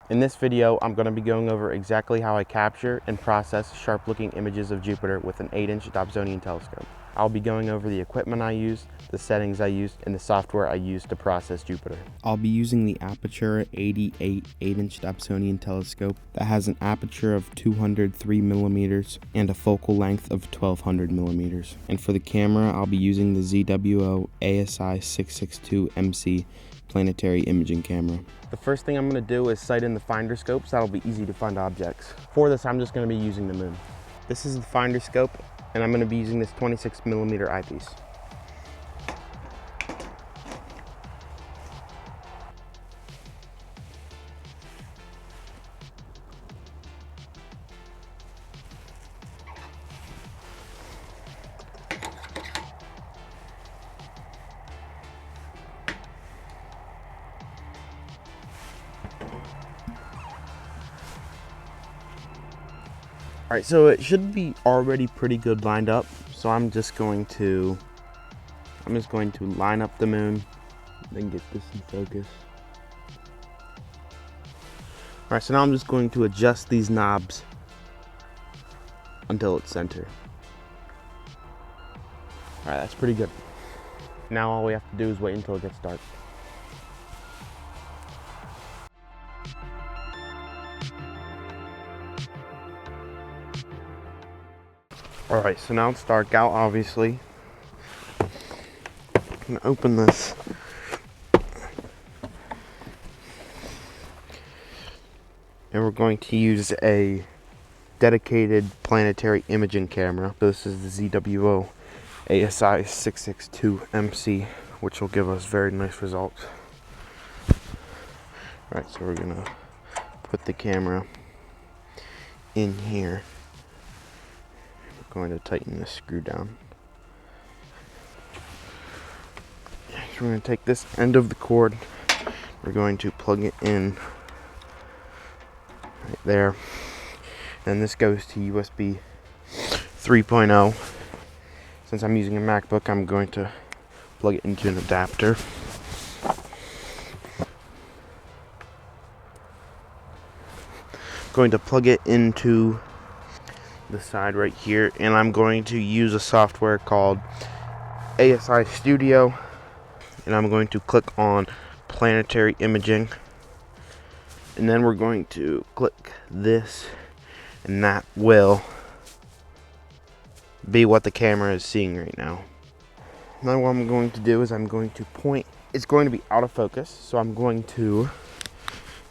In this video, I'm going to be going over exactly how I capture and process sharp-looking images of Jupiter with an 8-inch dobsonian telescope. I'll be going over the equipment I used, the settings I used, and the software I used to process Jupiter. I'll be using the Apetura 88 8-inch dobsonian telescope that has an aperture of 203 millimeters and a focal length of 1200 millimeters. And for the camera, I'll be using the ZWO ASI 662 MC planetary imaging camera. The first thing I'm going to do is sight in the finder scope so that'll be easy to find objects. For this, I'm just going to be using the moon. This is the finder scope, and I'm going to be using this 26 millimeter eyepiece. Alright, so it should be already pretty good lined up. So I'm just going to line up the moon, then get this in focus. Alright, so now I'm just going to adjust these knobs until it's center. Alright, that's pretty good. Now all we have to do is wait until it gets dark. Alright, so now it's dark out, obviously. I'm gonna open this. And we're going to use a dedicated planetary imaging camera. This is the ZWO ASI 662 MC, which will give us very nice results. Alright, so we're gonna put the camera in here. Going to tighten this screw down. So we're going to take this end of the cord, we're going to plug it in right there, and this goes to USB 3.0. Since I'm using a MacBook, I'm going to plug it into an adapter. Going to plug it into the side right here, and I'm going to use a software called ASI Studio, and I'm going to click on planetary imaging, and then we're going to click this, and that will be what the camera is seeing right now. Now what I'm going to do is I'm going to point, it's going to be out of focus, so I'm going to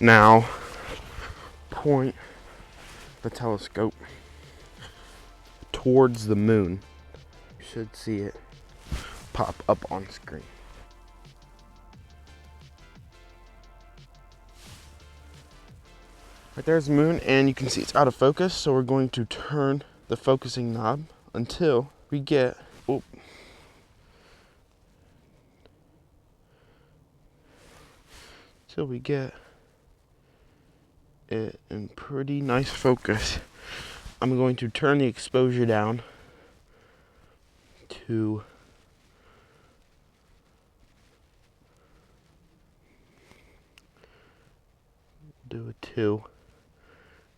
now point the telescope towards the moon. You should see it pop up on screen. Right there's the moon, and you can see it's out of focus, so we're going to turn the focusing knob until we get it in pretty nice focus. I'm going to turn the exposure down to do a 2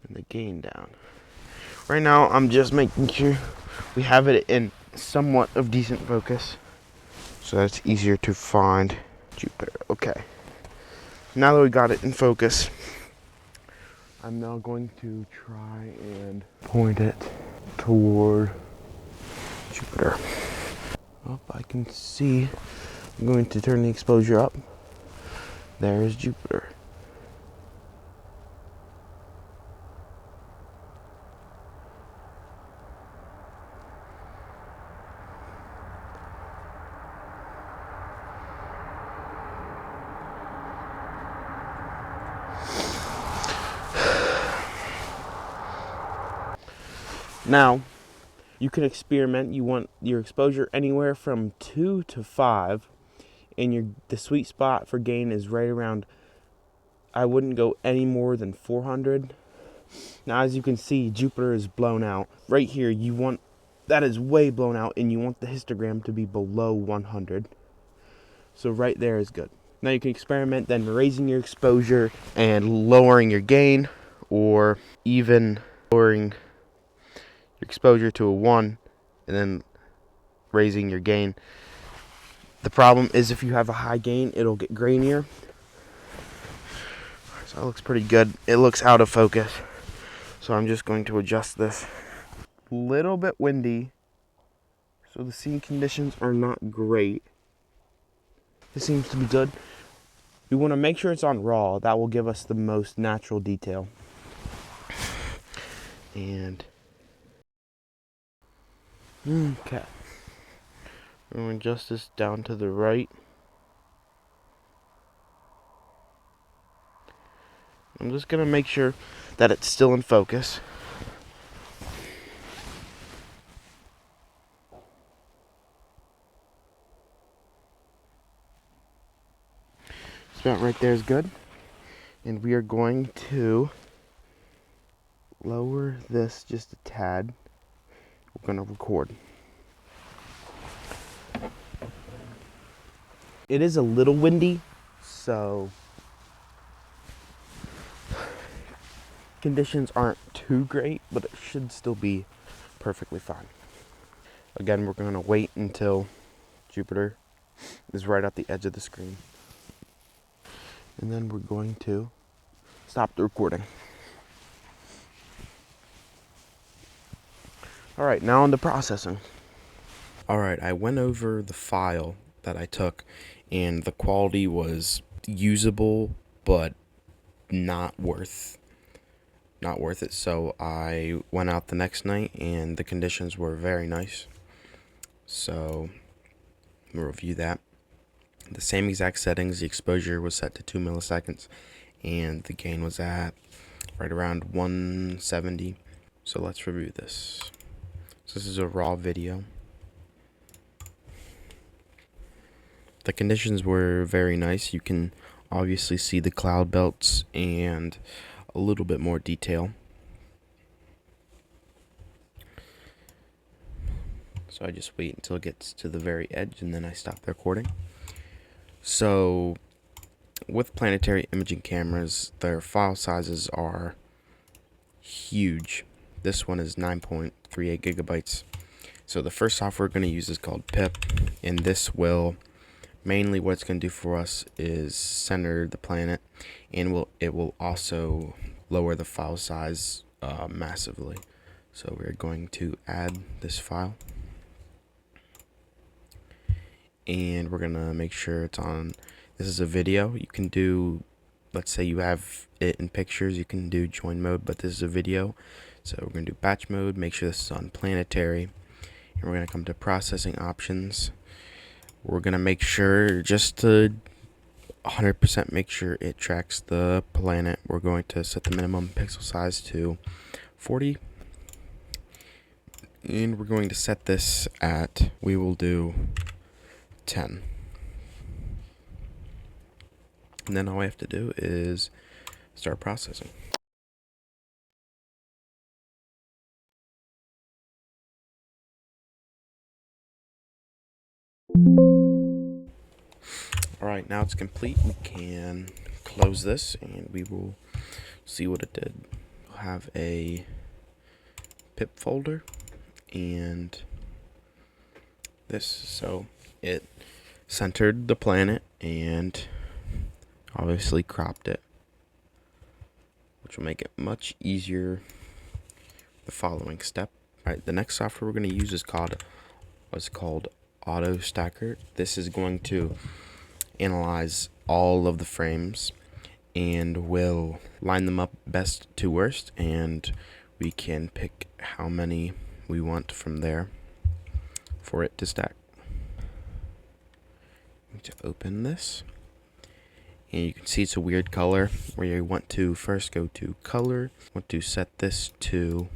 and the gain down. Right now I'm just making sure we have it in somewhat of decent focus so that it's easier to find Jupiter. Okay, now that we got it in focus, I'm now going to try and point it toward Jupiter. Oh, I can see. I'm going to turn the exposure up. There is Jupiter. Now, you can experiment. You want your exposure anywhere from 2 to 5, and the sweet spot for gain is right around, I wouldn't go any more than 400. Now, as you can see, Jupiter is blown out. Right here, that is way blown out, and you want the histogram to be below 100. So right there is good. Now you can experiment then raising your exposure and lowering your gain, or even lowering your exposure to a 1 and then raising your gain. The problem is if you have a high gain, it'll get grainier. So it looks pretty good. It looks out of focus. So I'm just going to adjust this. Little bit windy, so the scene conditions are not great. This seems to be good. We want to make sure it's on raw. That will give us the most natural detail. And okay, I'm going to adjust this down to the right. I'm just going to make sure that it's still in focus. It's about right there is good. And we are going to lower this just a tad. We're going to record. It is a little windy, so conditions aren't too great, but it should still be perfectly fine. Again, we're going to wait until Jupiter is right at the edge of the screen. And then we're going to stop the recording. Alright, now on to processing. Alright, I went over the file that I took, and the quality was usable, but not worth it. So I went out the next night, and the conditions were very nice. So we'll review that. The same exact settings. The exposure was set to 2 milliseconds, and the gain was at right around 170. So let's review this. So this is a raw video. The conditions were very nice. You can obviously see the cloud belts and a little bit more detail. So I just wait until it gets to the very edge, and then I stop the recording. So with planetary imaging cameras, their file sizes are huge. This one is 9.38 gigabytes. So the first software we're going to use is called Pipp, and this will mainly, what it's going to do for us is center the planet, and it will also lower the file size massively. So we're going to add this file, and we're going to make sure it's on. This is a video. You can do, let's say you have it in pictures, you can do join mode, but this is a video. So we're going to do batch mode, make sure this is on planetary, and we're going to come to processing options. We're going to make sure, just to 100% make sure it tracks the planet, we're going to set the minimum pixel size to 40. And we're going to set this at, we will do 10. And then all I have to do is start processing. Alright, now it's complete. We can close this and we will see what it did. We'll have a Pipp folder and this. So it centered the planet and obviously cropped it, which will make it much easier the following step. Alright, the next software we're going to use is called AutoStakkert. This is going to analyze all of the frames and will line them up best to worst, and we can pick how many we want from there for it to stack. I'm going to open this, and you can see it's a weird color where you want to first go to color, want to set this to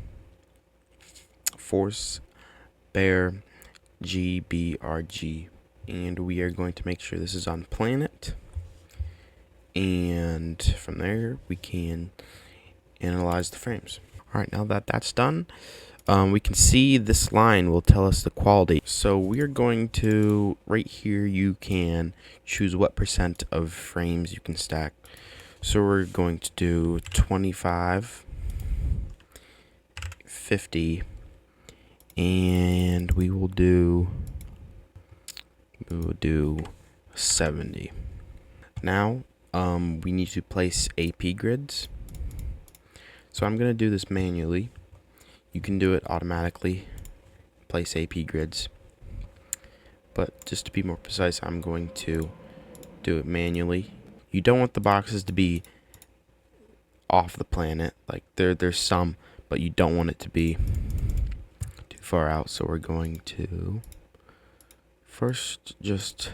force bear GBRG, and we are going to make sure this is on planet, and from there we can analyze the frames. Alright, now that that's done, we can see this line will tell us the quality. So we're going to, right here, you can choose what percent of frames you can stack. So we're going to do 25, 50, and we will do 70. Now, we need to place AP grids. So I'm going to do this manually. You can do it automatically, place AP grids. But just to be more precise, I'm going to do it manually. You don't want the boxes to be off the planet. Like there's some, but you don't want it to be too far out. So we're going to first just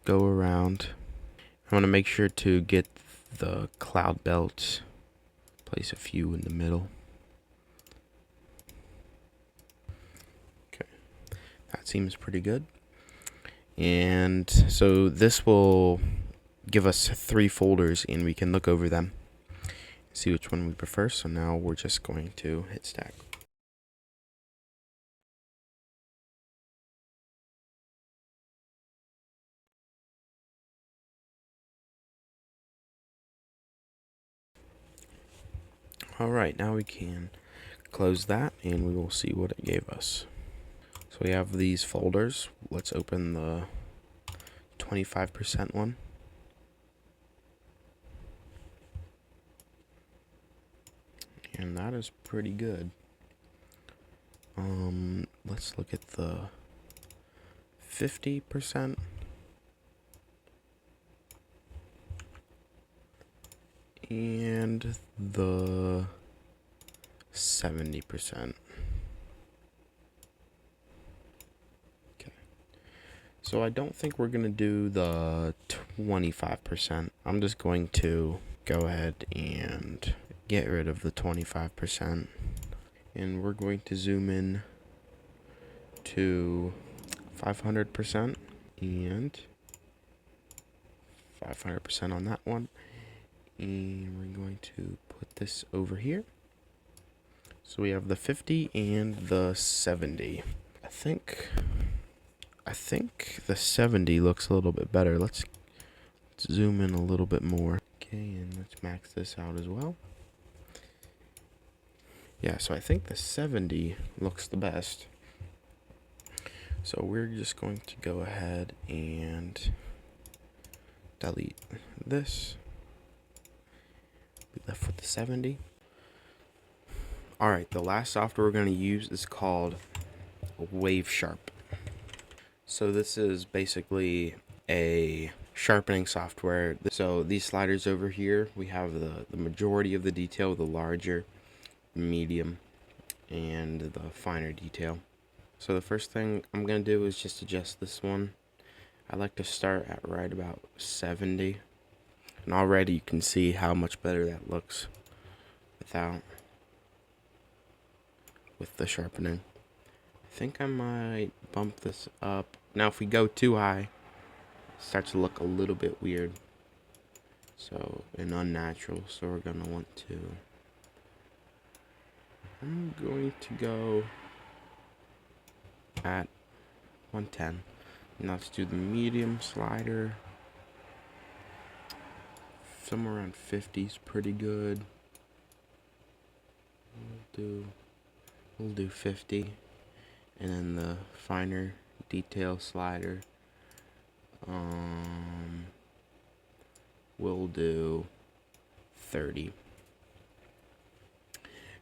go around. I want to make sure to get the cloud belts. Place a few in the middle. Okay, that seems pretty good. And so this will give us 3 folders, and we can look over them, see which one we prefer. So now we're just going to hit stack. Alright, now we can close that, and we will see what it gave us. So we have these folders. Let's open the 25% one. And that is pretty good. Let's look at the 50%. And the 70%. Okay. So I don't think we're gonna do the 25%. I'm just going to go ahead and get rid of the 25%. And we're going to zoom in to 500% and 500% on that one. And we're going to put this over here. So we have the 50 and the 70. I think the 70 looks a little bit better. Let's zoom in a little bit more. Okay, and let's max this out as well. Yeah, so I think the 70 looks the best. So we're just going to go ahead and delete this. Be left with the 70. Alright, the last software we're going to use is called WaveSharp. So this is basically a sharpening software. So these sliders over here, we have the majority of the detail, the larger, medium, and the finer detail. So the first thing I'm going to do is just adjust this one. I like to start at right about 70. And already you can see how much better that looks with the sharpening. I think I might bump this up. Now if we go too high, it starts to look a little bit weird. So, and unnatural. So we're going to want to... I'm going to go at 110. Now let's do the medium slider. Somewhere around 50 is pretty good. We'll do 50. And then the finer detail slider, we'll do 30.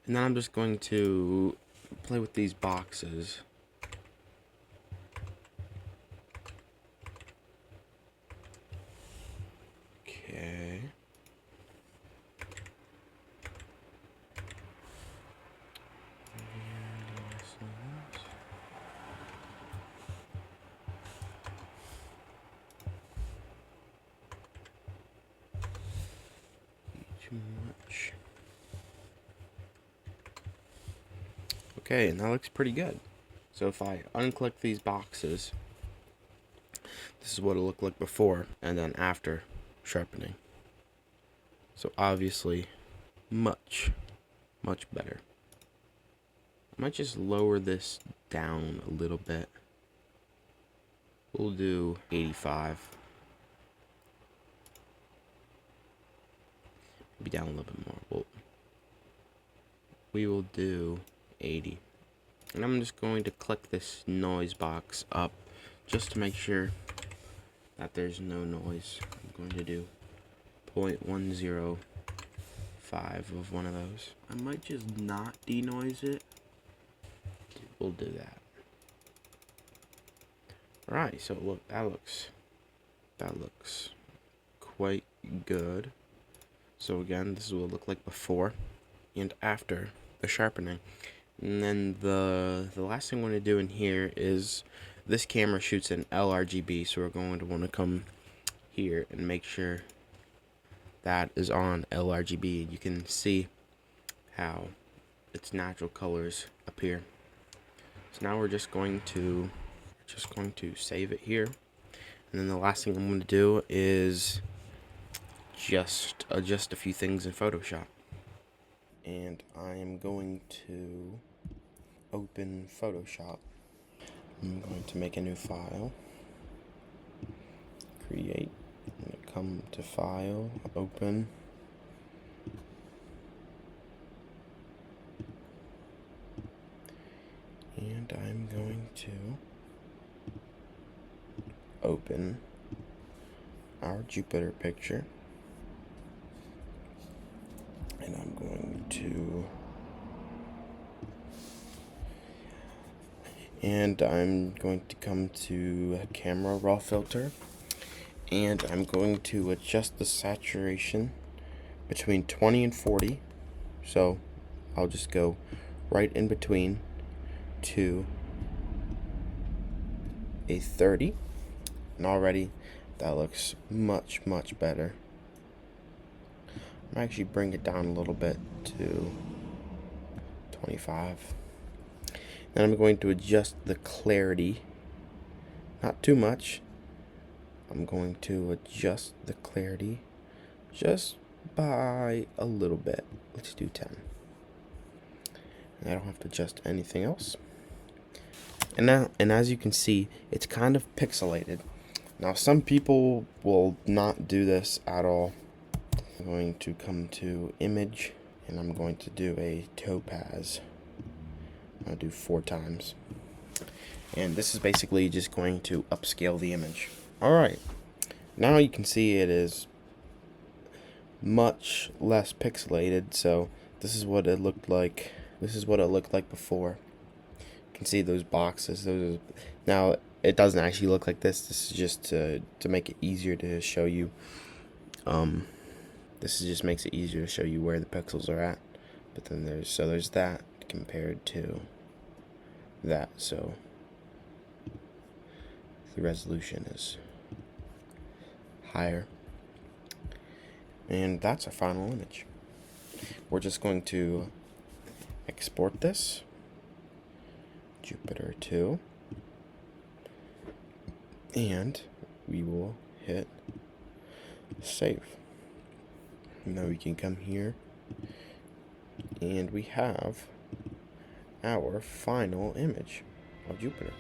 And then I'm just going to play with these boxes. Okay. Too much. Okay, and that looks pretty good. So if I unclick these boxes, this is what it looked like before and then after sharpening. So obviously much Much better. I might just lower this down a little bit. We'll do 85. Maybe down a little bit more. We will do 80. And I'm just going to click this noise box up just to make sure that there's no noise. I'm going to do 0.105 of one of those. I might just not denoise it. We'll do that. Alright, so look, that looks quite good. So again, this is what it looked like before and after the sharpening. And then the last thing I want to do in here is this camera shoots in LRGB, so we're going to want to come here and make sure that is on LRGB. You can see how its natural colors appear. So now we're just going to save it here. And then the last thing I'm going to do is just adjust a few things in PhotOshop. And I am going to open PhotOshop. I'm going to make a new file, create, and come to File, Open, and I'm going to open our Jupiter picture, and I'm going to come to Camera Raw Filter, and I'm going to adjust the saturation between 20 and 40. So I'll just go right in between to a 30, and already that looks much better. I'm actually bring it down a little bit to 25. Then I'm going to adjust the clarity, not too much. I'm going to adjust the clarity just by a little bit. Let's do 10. And I don't have to adjust anything else. And as you can see, it's kind of pixelated. Now some people will not do this at all. I'm going to come to Image, and I'm going to do a topaz. I'll do 4 times. And this is basically just going to upscale the image. Alright, now you can see it is much less pixelated, so this is what it looked like. This is what it looked like before. You can see those boxes. Now it doesn't actually look like this. This is just to make it easier to show you. This just makes it easier to show you where the pixels are at. But then there's that compared to that, so the resolution is higher. And that's our final image. We're just going to export this, Jupiter 2, and we will hit save. Now we can come here, and we have our final image of Jupiter.